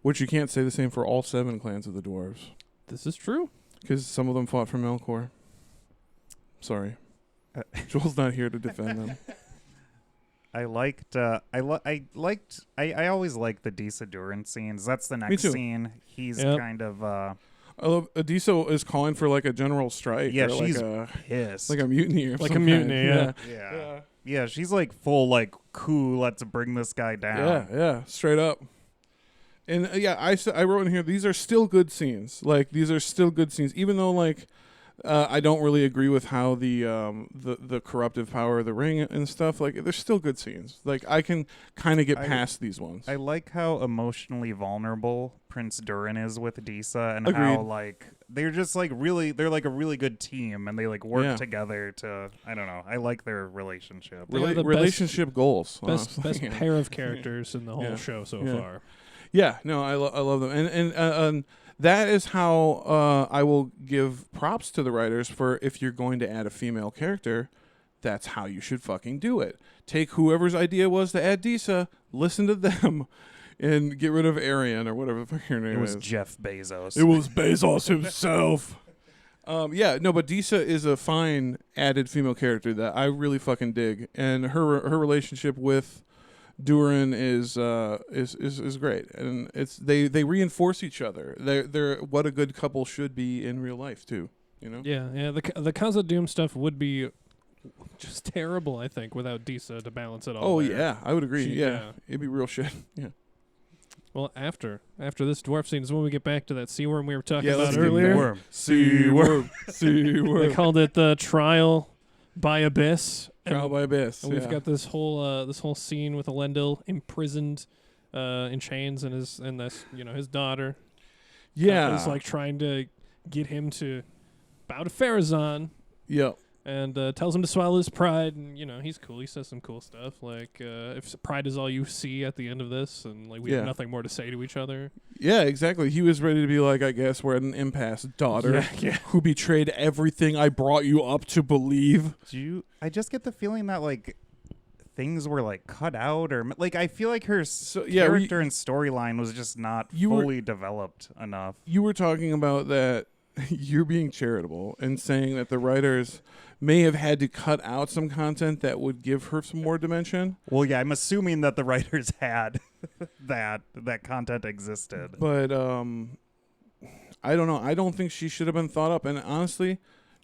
which you can't say the same for all 7 clans of the dwarves, This is true. because some of them fought for Melkor. Sorry, Joel's not here to defend them. I always liked the Disa Durin scenes. That's the next too. scene. He's Yep. kind of I love Adiso is calling for like a general strike. yeah, or she's like pissed. a mutiny or Like a some mutiny, kind. yeah. yeah. Yeah, she's like full like cool, let's bring this guy down. Yeah, straight up. And I wrote in here, these are still good scenes. Like, these are still good scenes, even though like I don't really agree with how the corruptive power of the ring and stuff. Like, they're still good scenes. Like, I can kind of get past these ones. I like how emotionally vulnerable Prince Durin is with Disa, and Agreed. how like they're just like they're like a really good team, and they like work Yeah. together to, I don't know, I like their relationship. They have the Relationship goals. Best honestly. pair of characters in the whole Yeah. show so Yeah. far. Yeah, no, I love them, and that is how I will give props to the writers for, if you're going to add a female character, that's how you should fucking do it. Take whoever's idea was to add Disa, listen to them, and get rid of Arian or whatever the fuck her name It was is. Jeff Bezos. It was Bezos himself. But Disa is a fine added female character that I really fucking dig, and her relationship with Durin is great, and it's they reinforce each other. They're what a good couple should be in real life too. You know. Yeah. The Khazad-dûm stuff would be just terrible, I think, without Disa to balance it all. Oh there. yeah, I would agree. She- yeah. yeah. It'd be real shit. Yeah. Well, after this dwarf scene is when we get back to that sea worm we were talking Yeah, let's about get earlier. there. Worm. Sea worm. Sea They worm. called it the trial by abyss. Trial by abyss. And we've yeah. got this whole scene with Elendil imprisoned in chains, and his daughter is like trying to get him to bow to Pharazôn, Yeah. and tells him to swallow his pride, and he's cool. He says some cool stuff like if pride is all you see at the end of this, and like we Yeah. have nothing more to say to each other. Yeah, exactly. He was ready to be like, I guess we're at an impasse, daughter, Yeah. who betrayed everything I brought you up to believe. I just get the feeling that like things were like cut out, or like I feel like her character and storyline was just not fully developed enough. You were talking about that you're being charitable and saying that the writers may have had to cut out some content that would give her some more dimension. Well, yeah, I'm assuming that the writers had that content existed. But I don't know. I don't think she should have been thought up. And honestly,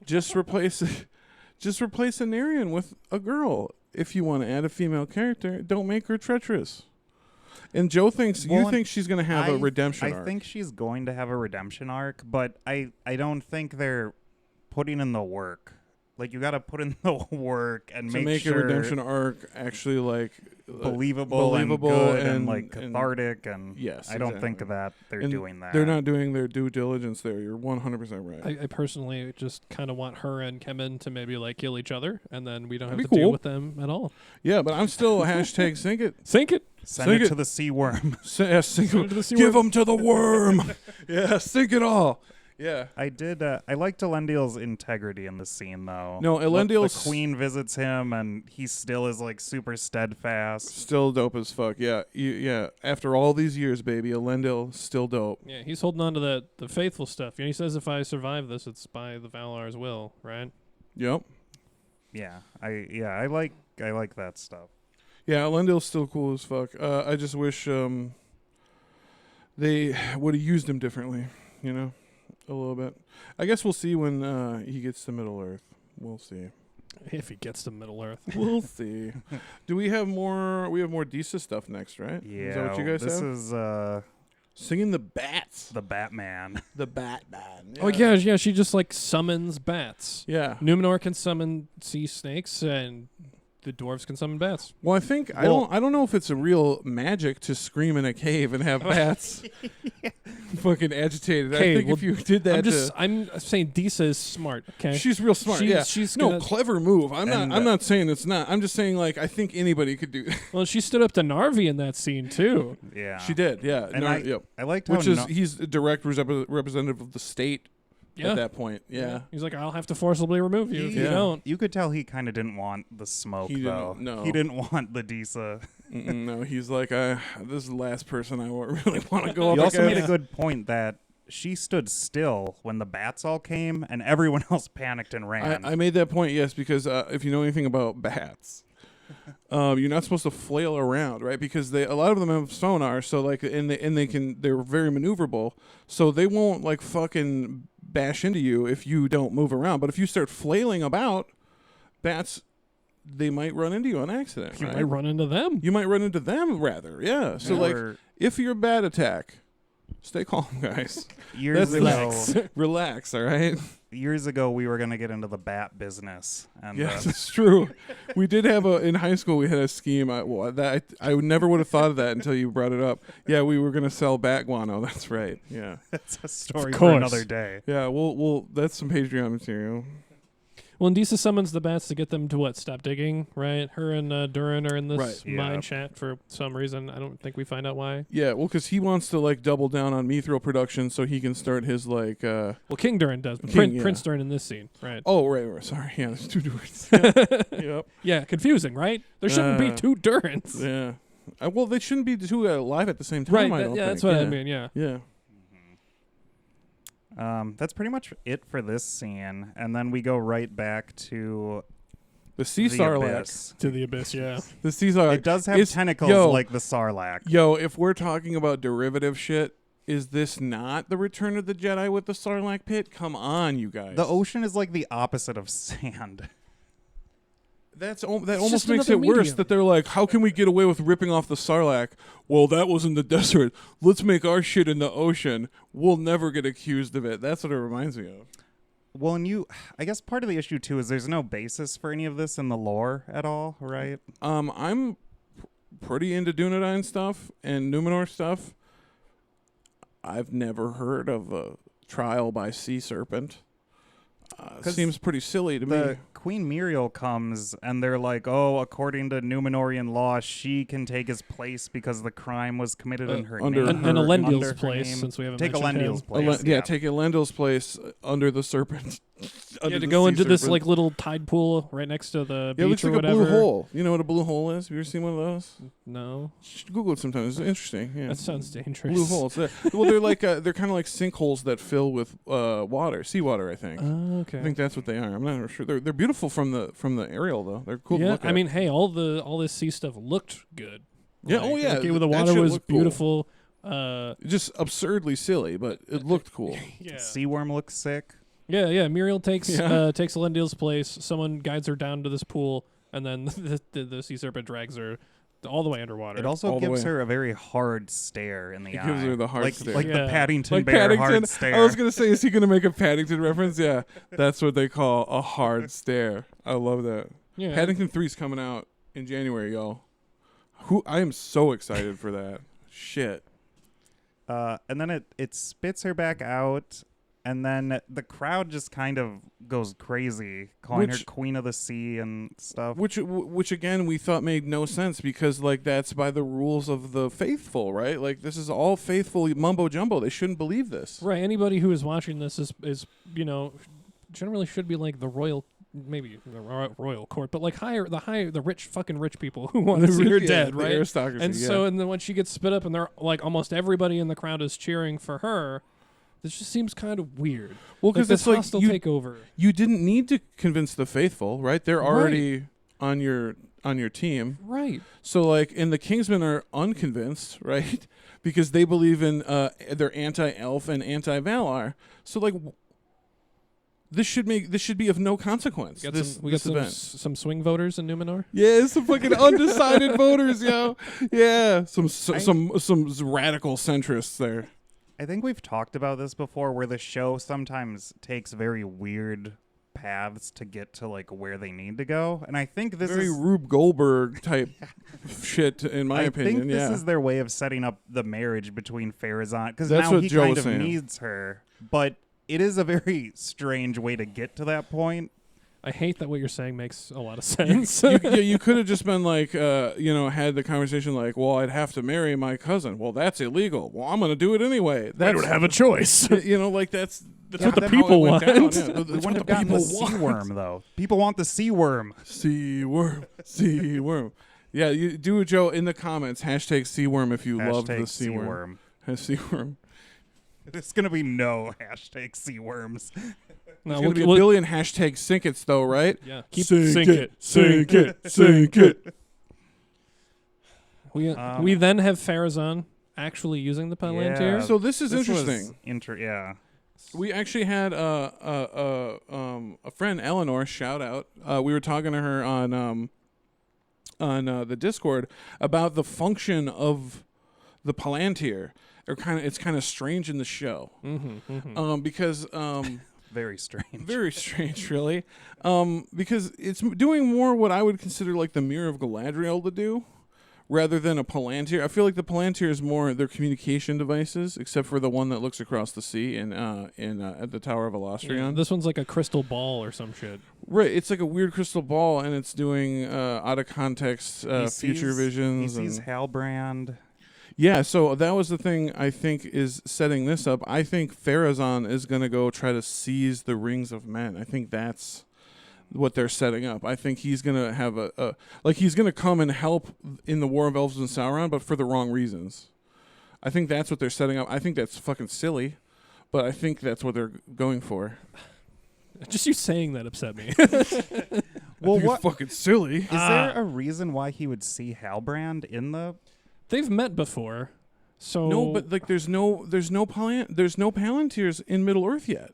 just replace Anarian with a girl. If you want to add a female character, don't make her treacherous. And Joe thinks you think she's going to have a redemption arc. I think she's going to have a redemption arc, but I don't think they're putting in the work. Like, you got to put in the work and to make sure a redemption arc actually believable and good and like cathartic and yes, I don't think exactly. that they're And doing that. They're not doing their due diligence there. You're 100% right. I personally just kind of want her and Kemen to maybe like kill each other, and then we don't That'd have be to deal cool. with them at all. Yeah, but I'm still hashtag sink it. Sink it. Send Sink it it. to the sea worm. Sink Send it to the sea Give worm. them to the worm. Yeah, sink it all. Yeah. I liked Elendil's integrity in the scene though. No, Elendil's the queen visits him and he still is like super steadfast. still dope as fuck. Yeah, yeah. After all these years, baby, Elendil still dope. Yeah, he's holding on to the faithful stuff. You know, he says if I survive this, it's by the Valar's will, right? Yep. Yeah, I like that stuff. Yeah, Elendil's still cool as fuck. I just wish they would have used him differently. You know, a little bit. I guess we'll see when he gets to Middle Earth. We'll see. If he gets to Middle Earth. We'll see. Do we have more? We have more Disa stuff next, right? Yeah, Is that what you guys this have? is Singing the bats. the Batman. The Batman. Oh yeah, she just like summons bats. Yeah. Numenor can summon sea snakes, and the dwarves can summon bats. Well, I think I don't know if it's a real magic to scream in a cave and have bats fucking agitated. Okay, I think well, if you did that, I'm saying Disa is smart. Okay, she's real smart. She's no gonna, clever move. I'm And, not saying it's not. I'm just saying like I think anybody could do. well, she stood up to Narvi in that scene too. Yeah, She did. Yeah. And yep. I liked how Which is he's a direct representative of the state Yeah, at that point. Yeah. He's like, I'll have to forcibly remove you if you Yeah. don't. You could tell he kind of didn't want the smoke He though. didn't, no. He didn't want the Disa. No, he's like, this is the last person I really want to go up You also made against. a good point that she stood still when the bats all came and everyone else panicked and ran. I made that point, yes, because if you know anything about bats, you're not supposed to flail around, right? Because a lot of them have sonar, so like, they're very maneuverable, so they won't like fucking bash into you if you don't move around. But if you start flailing about, bats, they might run into you on accident. You right? might run into them. You might run into them rather, yeah. So like, Or if you're a bat attack, stay calm, guys. years That's ago, Relax, all right. years ago, we were gonna get into the bat business, and Yes, it's true. We did have in high school. We had a scheme. I never would have thought of that until you brought it up. Yeah, we were gonna sell bat guano. That's right. Yeah, that's a story Of for course. another day. yeah. We'll that's some Patreon material. Well, and Disa summons the bats to get them to what? Stop digging, right? Her and Durin are in this Right. mine Yeah. chat for some reason. I don't think we find out why. Yeah, well, because he wants to like double down on Mithril production so he can start his like. Well, King Durin does. King, yeah. Prince Durin in this scene, right? Oh, right. Sorry. Yeah, there's two Durins. Yeah. Yep. Yeah, confusing, right? There shouldn't be two Durins. Yeah. Well, they shouldn't be two alive at the same time. Right, I don't yeah, think. that's what I mean, yeah. Yeah. That's pretty much it for this scene, and then we go right back to The sea the sarlacc. abyss. To the abyss, yeah. The sea sarlacc. It does have It's- tentacles yo. like the Sarlacc. Yo, if we're talking about derivative shit, is this not the Return of the Jedi with the Sarlacc pit? Come on, you guys. The ocean is like the opposite of sand. That just almost makes another it worse medium. that they're like, how can we get away with ripping off the Sarlacc? Well, that was in the desert. Let's make our shit in the ocean. We'll never get accused of it. That's what it reminds me of. Well, and I guess part of the issue too is there's no basis for any of this in the lore at all, right? I'm pretty into Dunedain stuff and Numenor stuff. I've never heard of a trial by sea serpent. 'Cause Seems pretty silly to me. The Queen Muriel comes and they're like, oh, according to Numenorian law, she can take his place because the crime was committed in her under name. And her- Elendil's under her place, name. since we haven't Take mentioned Elendil's him. place. Yeah, take Elendil's place under the serpent. Yeah, to go into this like little tide pool right next to the Yeah, it looks beach or like a whatever. blue hole. You know what a blue hole is? Have you ever seen one of those? No, Google it sometimes. It's interesting. Yeah. that sounds dangerous. Blue holes. Well, they're like they're kind of like sinkholes that fill with water, seawater. I think. Okay. I think that's what they are. I'm not sure. They're beautiful from the aerial though. They're cool. to Yeah, look I at. mean, hey, all this sea stuff looked good. Yeah, oh, yeah, Okay, the that water shit was looked cool. beautiful. Just absurdly silly, but it looked cool. Yeah. Seaworm looks sick. Yeah. Muriel takes Yeah. takes Elendil's place. Someone guides her down to this pool, and then the sea serpent drags her all the way underwater. It also All the gives way. her a very hard stare in the It eye. gives her the hard like, stare. Like Yeah. the Paddington Like Bear Paddington. hard stare. I was gonna say, is he gonna make a Paddington reference? Yeah, that's what they call a hard stare. I love that. yeah. Paddington 3's coming out in January, y'all. I am so excited for that. Shit. And then it spits her back out, and then the crowd just kind of goes crazy, calling her Queen of the Sea and stuff. Which again we thought made no sense because like that's by the rules of the faithful, right? Like this is all faithful mumbo jumbo. They shouldn't believe this. Right. Anybody who is watching this is generally should be like the royal. Maybe the royal court, but like the rich fucking rich people who want to see her dead, right? Aristocracy, and so, and then when she gets spit up, and they're like almost everybody in the crowd is cheering for her. This just seems kind of weird. Well, because it's like hostile takeover. You didn't need to convince the faithful, right? They're already on your team, right? So like, and the Kingsmen are unconvinced, right? Because they believe in they're anti-elf and anti-Valar. So like. This should be of no consequence. We got some swing voters in Numenor. Yeah, some fucking undecided voters, yo. Yeah, some radical centrists there. I think we've talked about this before, where the show sometimes takes very weird paths to get to like where they need to go, and I think this very is Rube Goldberg type shit, in my opinion. I think this is their way of setting up the marriage between Pharazôn, because That's now what he Joe kind was of saying. needs her, but. It is a very strange way to get to that point. I hate that what you're saying makes a lot of sense. You could have just been like, had the conversation like, well, I'd have to marry my cousin. Well, that's illegal. Well, I'm going to do it anyway. I don't have a choice. Like that's what the people want. We wouldn't have gotten the sea worm, though. People want the sea worm. Sea worm. Sea worm. Yeah, you do it, Joe, in the comments. Hashtag sea worm if you love the sea worm. Sea worm. There's going to be no hashtag sea worms. There's going to be a billion hashtag sink it's, though, right? Yeah. Keep sink it. Sink it. Sink it. We then have Pharazôn actually using the Palantir. Yeah, so this is interesting. Yeah. We actually had a friend, Eleanor, shout out. We were talking to her on the Discord about the function of the Palantir. It's kind of strange in the show, because very strange, really, because it's doing more what I would consider like the Mirror of Galadriel to do, rather than a Palantir. I feel like the Palantir is more their communication devices, except for the one that looks across the sea at the Tower of Elastrion. Yeah, this one's like a crystal ball or some shit. Right, it's like a weird crystal ball, and it's doing out of context future visions. He sees Halbrand. Yeah, so that was the thing I think is setting this up. I think Pharazôn is going to go try to seize the Rings of Men. I think that's what they're setting up. I think he's going to have he's going to come and help in the War of Elves and Sauron, but for the wrong reasons. I think that's what they're setting up. I think that's fucking silly, but I think that's what they're going for. Just you saying that upset me. Well, what fucking silly? Is there a reason why he would see Halbrand in the... They've met before, so no, but like there's no Palantirs in Middle Earth yet.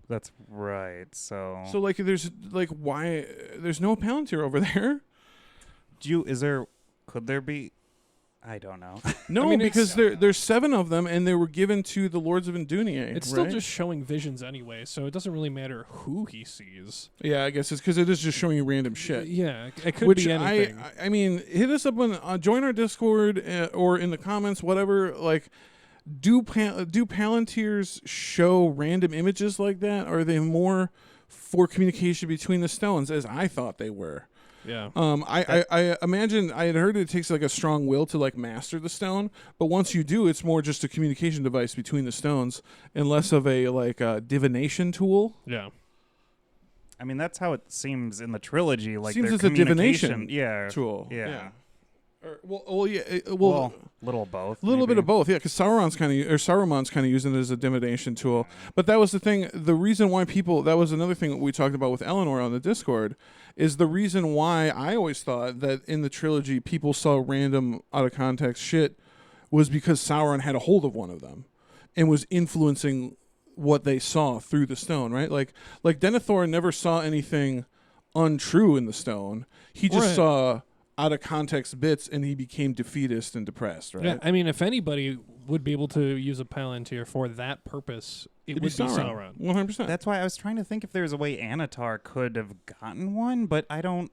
That's right. So like there's like why there's no Palantir over there? Could there be? I don't know. No, I mean, because there's 7 of them, and they were given to the Lords of Indunier. It's still just showing visions anyway, so it doesn't really matter who he sees. Yeah, I guess it's because it is just showing you random shit. Yeah, it could be anything. I mean, hit us up on join our Discord or in the comments, whatever. Like, do Palantirs show random images like that, or are they more for communication between the stones, as I thought they were? Yeah. I imagine I had heard it takes like a strong will to like master the stone, but once you do, it's more just a communication device between the stones and less of a like divination tool. Yeah. I mean, that's how it seems in the trilogy. Like seems their it's a divination tool. Yeah. Little both. A little bit of both, yeah, because Saruman's kind of using it as a divination tool. But that was the thing. The reason why that was another thing we talked about with Eleanor on the Discord, is the reason why I always thought that in the trilogy people saw random out of context shit was because Sauron had a hold of one of them and was influencing what they saw through the stone, right? Like Denethor never saw anything untrue in the stone. He just saw out of context bits, and he became defeatist and depressed, right? Yeah, I mean, if anybody would be able to use a Palantir for that purpose, it would be Sauron. 100%. That's why I was trying to think if there's a way Anatar could have gotten one, but I don't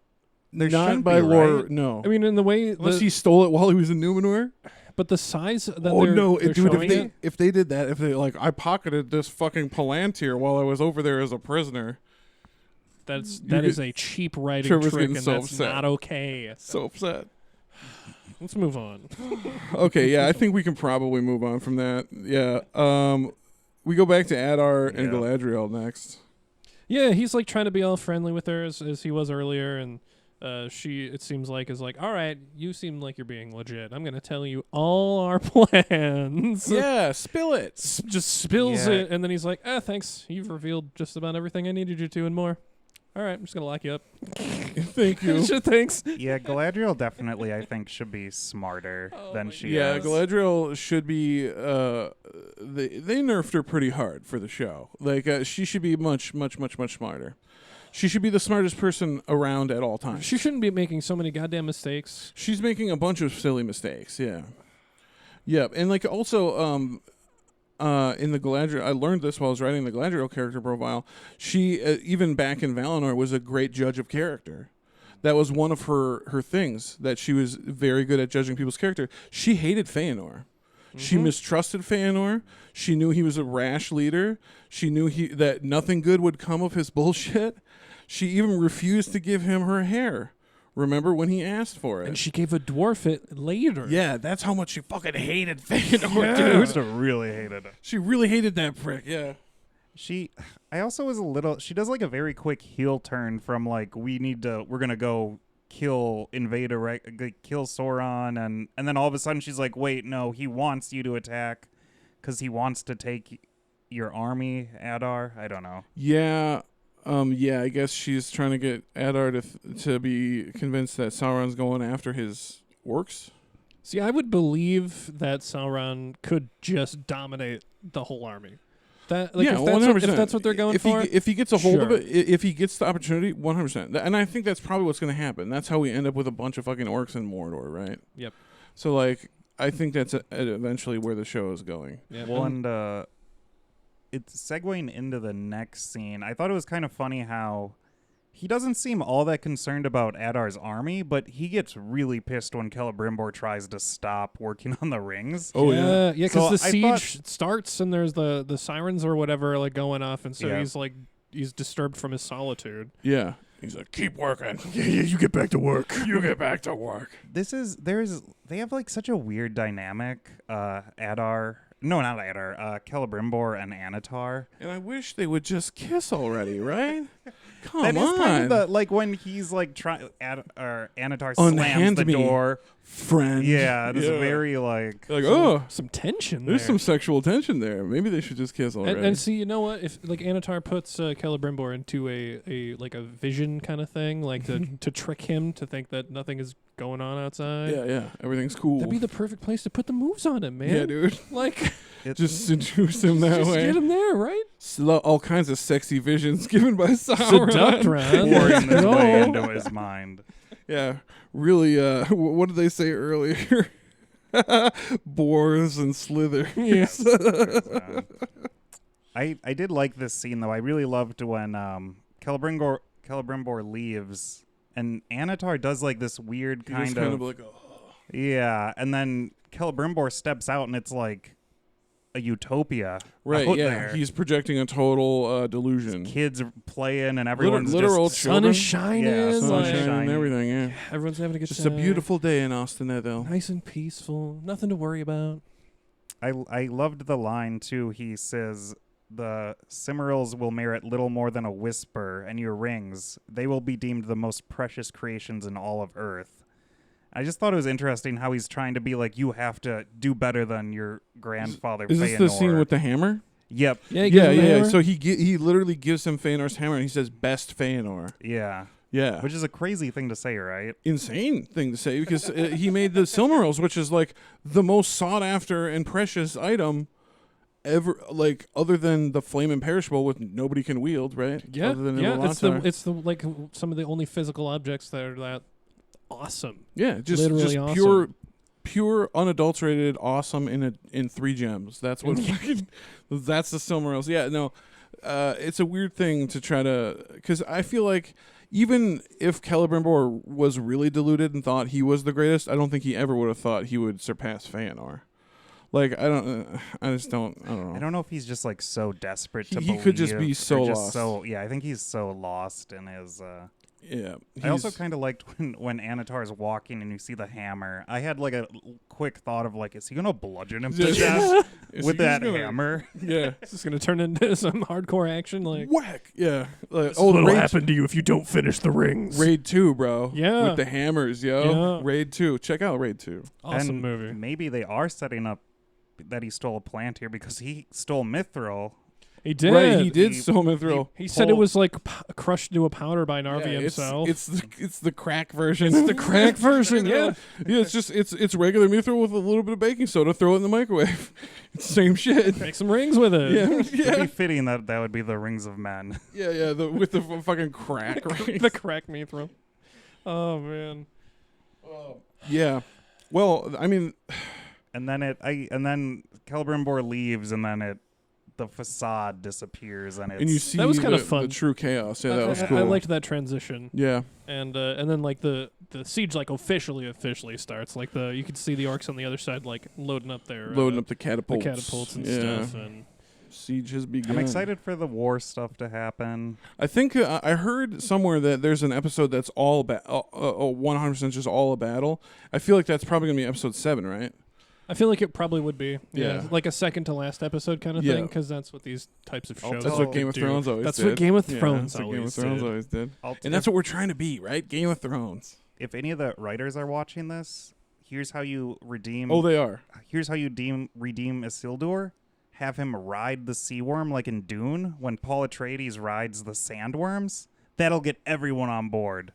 There not shouldn't by be, lore. right? No, I mean, in the way, unless he stole it while he was in Numenor. but the size that Oh no, they're dude! showing If they did that, if they like, I pocketed this fucking Palantir while I was over there as a prisoner. that You is get- a cheap writing Trevor's trick, getting and so that's upset. not okay. So upset. Let's move on. Okay, yeah, I think we can probably move on from that. Yeah, we go back to Adar and Yeah. Galadriel next. Yeah, he's like trying to be all friendly with her as he was earlier, and she, it seems like, is like, all right, you seem like you're being legit. I'm gonna tell you all our plans. Yeah, spill it. Just spills Yeah. it, and then he's like, thanks, you've revealed just about everything I needed you to and more. All right, I'm just gonna lock you up. Thank you. Sure, thanks. Yeah, Galadriel definitely, I think, should be smarter than my she Yeah, is. Galadriel should be. They nerfed her pretty hard for the show. Like she should be much smarter. She should be the smartest person around at all times. She shouldn't be making so many goddamn mistakes. She's making a bunch of silly mistakes. Yeah. Yep, and like also in the Galadriel, I learned this while I was writing the Galadriel character profile. She even back in Valinor was a great judge of character. That was one of her things, that she was very good at judging people's character. She hated Feanor. She mistrusted Feanor. She knew he was a rash leader. She knew that nothing good would come of his bullshit. She even refused to give him her hair. Remember when he asked for it? And she gave a dwarf it later. Yeah, that's how much she fucking hated Feanor, I dude. used to really hated it. She really hated that prick, yeah. I also was a little, she does like a very quick heel turn from like, we're gonna go kill Sauron, and then all of a sudden she's like, wait, no, he wants you to attack because he wants to take your army, Adar. I don't know. Yeah, I guess she's trying to get Adar to be convinced that Sauron's going after his orcs. See, I would believe that Sauron could just dominate the whole army. That, like, Yeah, if that's what they're going for. If he gets a hold of sure. it, if he gets the opportunity, 100%. And I think that's probably what's going to happen. That's how we end up with a bunch of fucking orcs in Mordor, right? Yep. So, like, I think that's eventually where the show is going. Yeah. Well, and it's segueing into the next scene. I thought it was kind of funny how he doesn't seem all that concerned about Adar's army, but he gets really pissed when Celebrimbor tries to stop working on the rings. Oh, yeah. Yeah, because So the I siege starts and there's the sirens or whatever like going off, and so Yeah. he's disturbed from his solitude. Yeah. He's like, keep working. Yeah, you get back to work. You get back to work. They have like such a weird dynamic, Adar. No, not Adar. Celebrimbor and Anatar. And I wish they would just kiss already, right? Come That is on. kind of the, like when he's like Anatar slams Unhand the me, door. friend. Yeah, it's very like Like, oh, Some tension there's there. some sexual tension there. Maybe they should just kiss already. And see, you know what? If like Anatar puts Celebrimbor into a like a vision kind of thing, like to trick him to think that nothing is going on outside. yeah, everything's cool. That'd be the perfect place to put the moves on him, man. Yeah, dude. Like, Just seduce him that just way. get him there, right? All kinds of sexy visions given by Sauron. Seduct round. pouring this No. way into his mind. Yeah, really. What did they say earlier? Boars and slithers. Yes. I did like this scene though. I really loved when Celebrimbor leaves and Anatar does like this weird He just kind of like, yeah, and then Celebrimbor steps out and it's like a utopia. right. out Yeah, there. he's projecting a total delusion. Kids are playing and everyone's literal just Sun children. is shining. Yeah, Sun like, is shining and everything. Yeah, everyone's having a good just time. a beautiful day in Austin, though. Nice and peaceful. Nothing to worry about. I loved the line too. He says the Cimmerils will merit little more than a whisper, and your rings, they will be deemed the most precious creations in all of Earth. I just thought it was interesting how he's trying to be like, you have to do better than your grandfather. Is this the scene with the hammer? Yep. Yeah, he gives him the Yeah. hammer. So he literally gives him Feanor's hammer, and he says, "Best Feanor." Yeah. Yeah, Which is a crazy thing to say, right? insane thing to say because he made the Silmarils, which is like the most sought after and precious item ever, like other than the flame imperishable, which nobody can wield, right? Yeah, Other than yeah. Iluvatar. It's the like some of the only physical objects that are that awesome. Yeah, just Literally just pure unadulterated awesome in 3 gems. That's what fucking, that's the Silmarils. Yeah, no. it's a weird thing to try to, because I feel like even if Celebrimbor was really deluded and thought he was the greatest, I don't think he ever would have thought he would surpass Feanor. Like, I don't know. I don't know if he's just like so desperate to He believe. could just be so or just lost. So yeah, I think he's so lost in his. Yeah. I also kind of liked when Anatar's walking and you see the hammer. I had like a quick thought of like, is he gonna bludgeon him to death with that hammer? Yeah. Is this gonna turn into some hardcore action? Like, Whack. Yeah. Like, what'll Raid, happen to you if you don't finish the rings? Raid 2, bro. Yeah. With the hammers, yo. Yeah. Raid 2. Check out Raid 2. Awesome And movie. Maybe they are setting up that he stole a plant here because he stole Mithril. He did. Right, he did He- steal Mithril. He said it was like crushed into a powder by Narvi Yeah, himself. It's the crack version. It's the crack version, yeah. Yeah, it's regular Mithril with a little bit of baking soda. Throw it in the microwave. It's the same shit. Make some rings with it. Yeah, It'd yeah, be fitting that that would be the rings of men. yeah. With the fucking crack. Right? The crack mithril. Oh man. Yeah. Well, I mean, And then Celebrimbor leaves, and then the facade disappears, and it's and you see That was kinda the fun. true chaos. Yeah, that was I cool. liked that transition. Yeah. And then like the siege like officially starts. Like you could see the orcs on the other side like loading up their Loading up the the catapults. catapults and Yeah. stuff. And Siege has begun. I'm excited for the war stuff to happen. I think I heard somewhere that there's an episode that's all 100% just all a battle. I feel like that's probably gonna be episode 7, right? I feel like it probably would be. Yeah. Like a second to last episode kind of Yeah. thing, because that's what these types of I'll shows That's Oh, what Game of do. Thrones always That's did. what Game of Yeah, Thrones that's what Game of always Thrones did. always did. I'll And that's what we're trying to be, right? Game of Thrones. if any of the writers are watching this, here's how you redeem. Oh, they are. Here's how you redeem Isildur. Have him ride the sea worm like in Dune when Paul Atreides rides the sandworms. That'll get everyone on board.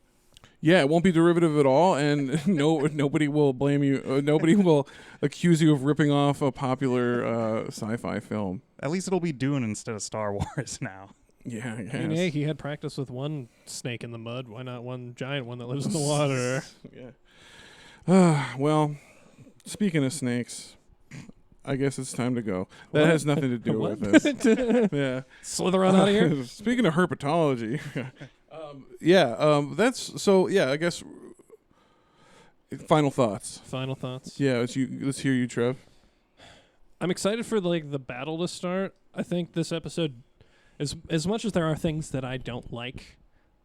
Yeah, it won't be derivative at all, and nobody will blame you. Nobody will accuse you of ripping off a popular sci-fi film. At least it'll be Dune instead of Star Wars now. Yeah, I I mean, guess. hey, he had practice with one snake in the mud. Why not one giant one that lives in the water? Yeah. Well, speaking of snakes, I guess it's time to go. That What? has nothing to do What? with this. Yeah. Slither on out of here. Speaking of herpetology, that's so. Yeah, I guess. Final thoughts. Final thoughts. Yeah, let's hear you, Trev. I'm excited for the battle to start. I think this episode, as much as there are things that I don't like,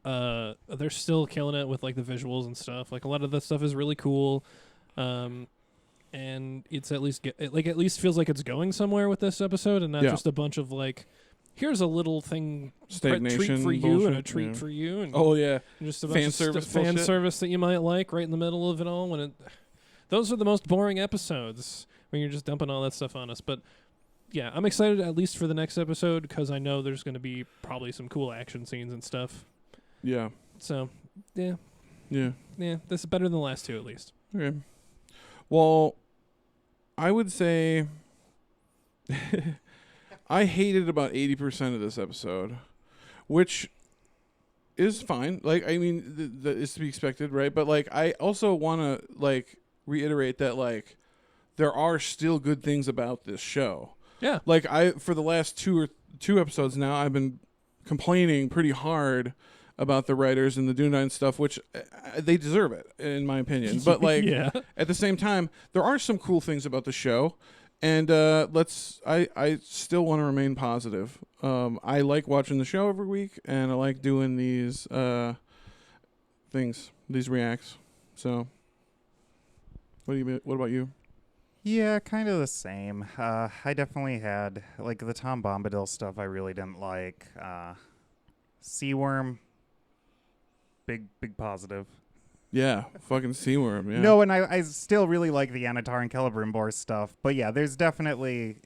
they're still killing it with like the visuals and stuff. Like a lot of that stuff is really cool, and it's at least at least feels like it's going somewhere with this episode, and not Yeah. just a bunch of like, here's a little thing, Stagnation treat for you and a bullshit, treat yeah. for you, and Oh yeah, just a bunch fan of service fan bullshit. service that you might like right in the middle of it all. Those are the most boring episodes when you're just dumping all that stuff on us. But yeah, I'm excited at least for the next episode because I know there's going to be probably some cool action scenes and stuff. yeah, So yeah, this is better than the last two at least. Okay. Well, I would say I hated about 80% of this episode, which is fine. Like, I mean, it's to be expected, right? But like, I also want to like reiterate that like there are still good things about this show. Yeah, Like for the last two episodes now, I've been complaining pretty hard about the writers and the Dunedain stuff, which they deserve it in my opinion. But like yeah, at the same time, there are some cool things about the show, and I still want to remain positive. I like watching the show every week, and I like doing these things, these reacts. So, what about you? Yeah, kind of the same. I definitely had like the Tom Bombadil stuff. I really didn't like. Seaworm. Big positive. Yeah, fucking Seaworm. Yeah. No, and I still really like the Anatar and Celebrimbor stuff. But yeah, it's definitely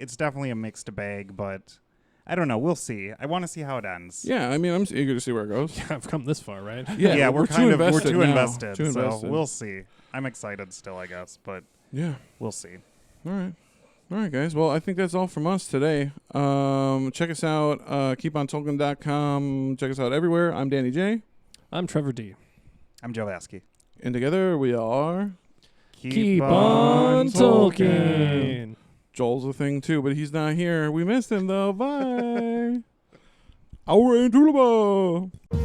a mixed bag. But I don't know. We'll see. I want to see how it ends. Yeah, I mean, I'm eager to see where it goes. I've come this far, right? Yeah, we're too invested too now. invested. Too So invested. we'll see. I'm excited still, I guess, but Yeah. we'll see. All right, guys. Well, I think that's all from us today. Check us out. KeepOnTolkien.com. Check us out everywhere. I'm Danny J. I'm Trevor D. I'm Joe Askey. And together we are... Keep on Tolkien. Joel's a thing too, but he's not here. We missed him though. Bye. Aura and Tulaba.